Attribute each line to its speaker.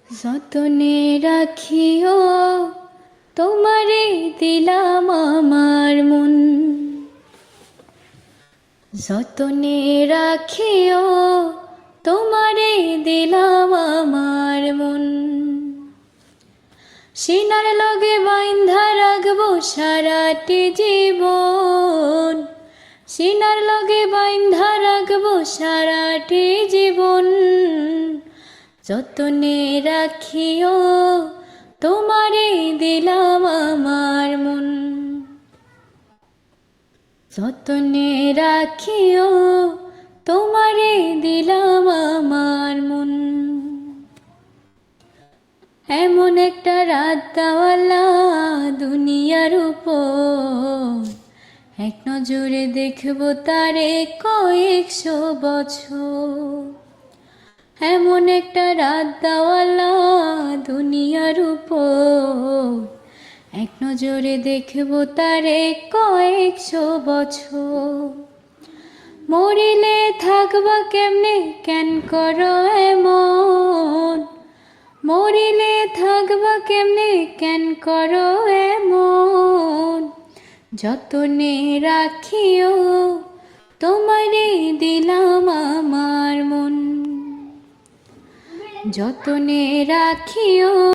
Speaker 1: যতনে রাখিও তোমারে দিলাম আমার মন, যতনে রাখিও তোমারে দিলাম আমার মন। সিনার লগে বাইন্ধা রাখবো সারাটি জীবন, সিনার লগে বাইন্ধা রাখবো সারাটি জীবন। যতনে রাখিও তোমারে দিলাম আমার মন, যতনে রাখিও তোমারে দিলাম আমার মন। এমন একটা রাত দাওয়ালা দুনিয়ার উপর, এক নজরে দেখবো তারে কয়েকশো বছর। এমন একটা রাত দাওয়ালা দুনিয়ার উপর, এক নজরে দেখবো তারে কয়েকশো বছর। মরিলে থাকবা কেমনে কেন করো এমন, মরিলে থাকবা কেমনে কেন করো এমন। যতনে রাখিও তোমারে দিলাম আমার মন, যতনে রাখিও।